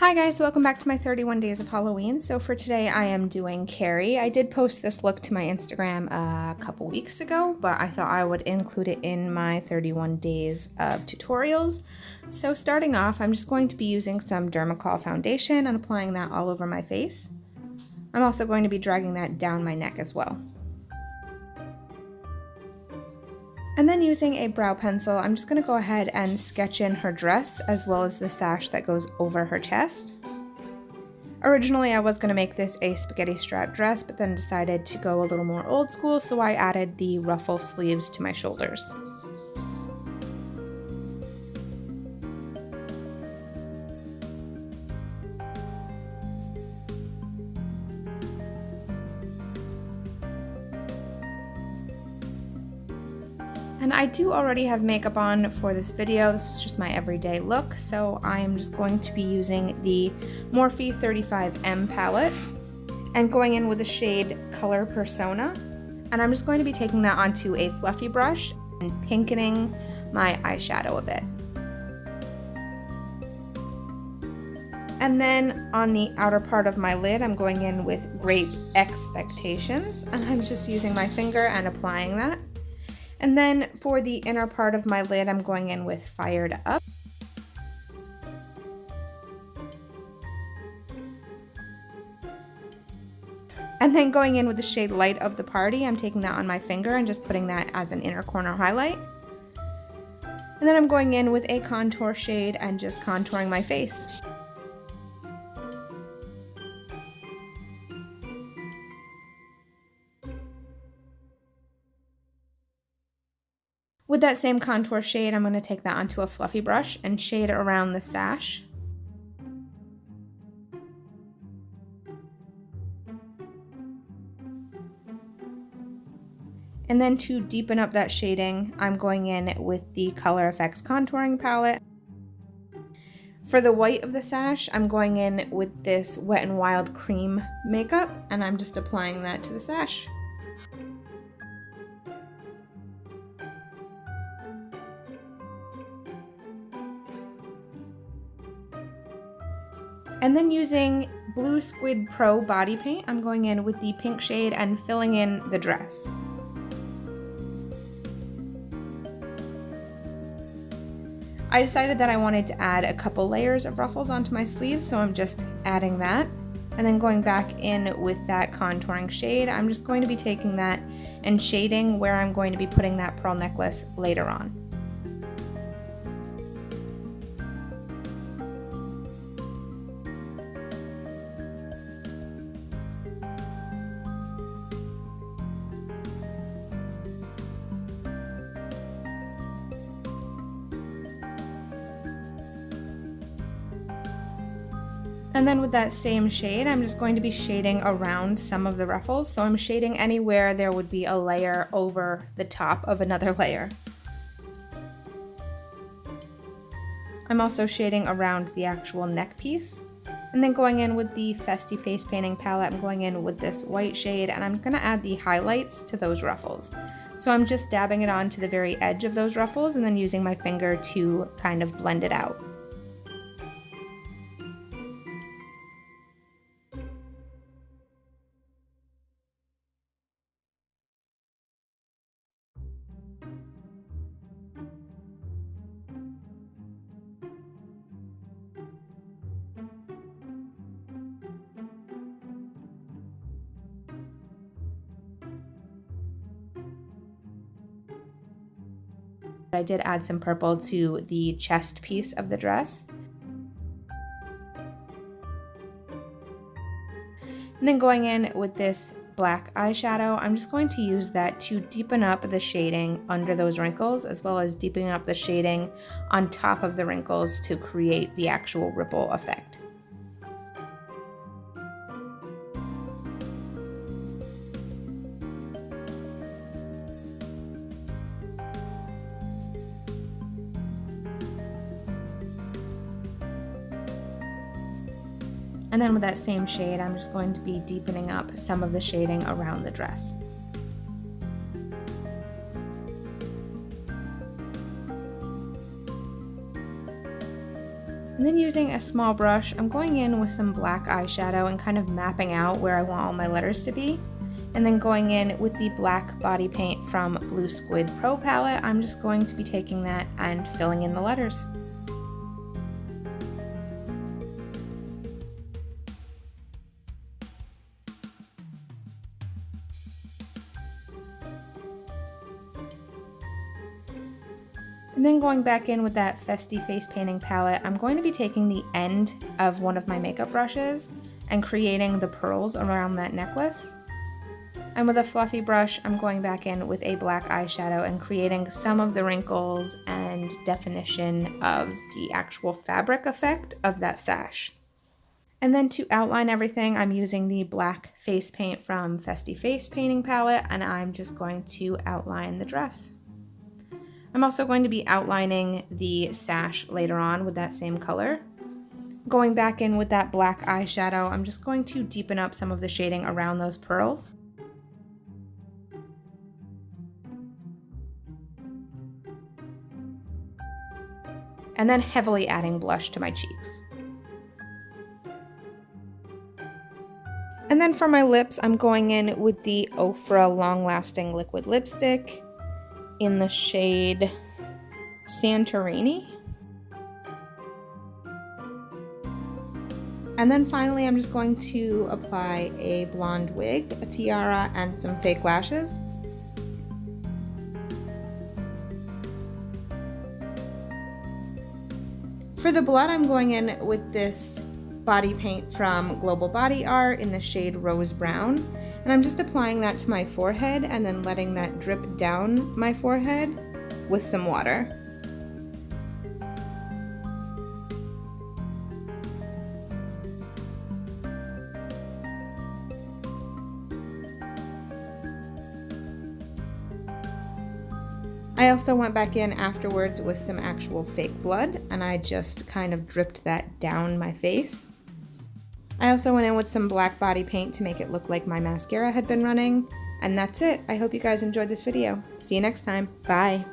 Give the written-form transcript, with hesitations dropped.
Hi guys, welcome back to my 31 days of Halloween. So for today I am doing Carrie. I did post this look to my Instagram a couple weeks ago, but I thought I would include it in my 31 days of tutorials. So starting off, I'm just going to be using some Dermacol foundation and applying that all over my face. I'm also going to be dragging that down my neck as well. And then using a brow pencil, I'm just going to go ahead and sketch in her dress as well as the sash that goes over her chest. Originally I was going to make this a spaghetti strap dress, but then decided to go a little more old school, so I added the ruffle sleeves to my shoulders. And I do already have makeup on for this video. This was just my everyday look, so I am just going to be using the Morphe 35M palette and going in with the shade Color Persona. And I'm just going to be taking that onto a fluffy brush and pinkening my eyeshadow a bit. And then on the outer part of my lid, I'm going in with Great Expectations, and I'm just using my finger and applying that. And then for the inner part of my lid, I'm going in with Fired Up. And then going in with the shade Light of the Party, I'm taking that on my finger and just putting that as an inner corner highlight. And then I'm going in with a contour shade and just contouring my face. With that same contour shade, I'm going to take that onto a fluffy brush and shade it around the sash. And then to deepen up that shading, I'm going in with the Color Effects contouring palette. For the white of the sash, I'm going in with this Wet n Wild cream makeup, and I'm just applying that to the sash. And then using Blue Squid Pro body paint, I'm going in with the pink shade and filling in the dress. I decided that I wanted to add a couple layers of ruffles onto my sleeves, so I'm just adding that. And then going back in with that contouring shade, I'm just going to be taking that and shading where I'm going to be putting that pearl necklace later on. And then with that same shade, I'm just going to be shading around some of the ruffles. So I'm shading anywhere there would be a layer over the top of another layer. I'm also shading around the actual neck piece. And then going in with the Festy Face Painting palette, I'm going in with this white shade, and I'm gonna add the highlights to those ruffles. So I'm just dabbing it on to the very edge of those ruffles and then using my finger to kind of blend it out. I did add some purple to the chest piece of the dress. And then going in with this black eyeshadow, I'm just going to use that to deepen up the shading under those wrinkles, as well as deepening up the shading on top of the wrinkles to create the actual ripple effect. And then with that same shade, I'm just going to be deepening up some of the shading around the dress. And then using a small brush, I'm going in with some black eyeshadow and kind of mapping out where I want all my letters to be. And then going in with the black body paint from Blue Squid Pro palette, I'm just going to be taking that and filling in the letters. And then going back in with that Festy face painting palette, I'm going to be taking the end of one of my makeup brushes and creating the pearls around that necklace. And with a fluffy brush, I'm going back in with a black eyeshadow and creating some of the wrinkles and definition of the actual fabric effect of that sash. And then to outline everything, I'm using the black face paint from Festy face painting palette, and I'm just going to outline the dress. I'm also going to be outlining the sash later on with that same color. Going back in with that black eyeshadow, I'm just going to deepen up some of the shading around those pearls. And then heavily adding blush to my cheeks. And then for my lips, I'm going in with the Ofra Long Lasting Liquid Lipstick in the shade Santorini. And then finally, I'm just going to apply a blonde wig, a tiara, and some fake lashes. For the blood, I'm going in with this body paint from Global Body Art in the shade Rose Brown. And I'm just applying that to my forehead and then letting that drip down my forehead with some water. I also went back in afterwards with some actual fake blood, and I just kind of dripped that down my face. I also went in with some black body paint to make it look like my mascara had been running. And that's it. I hope you guys enjoyed this video. See you next time. Bye.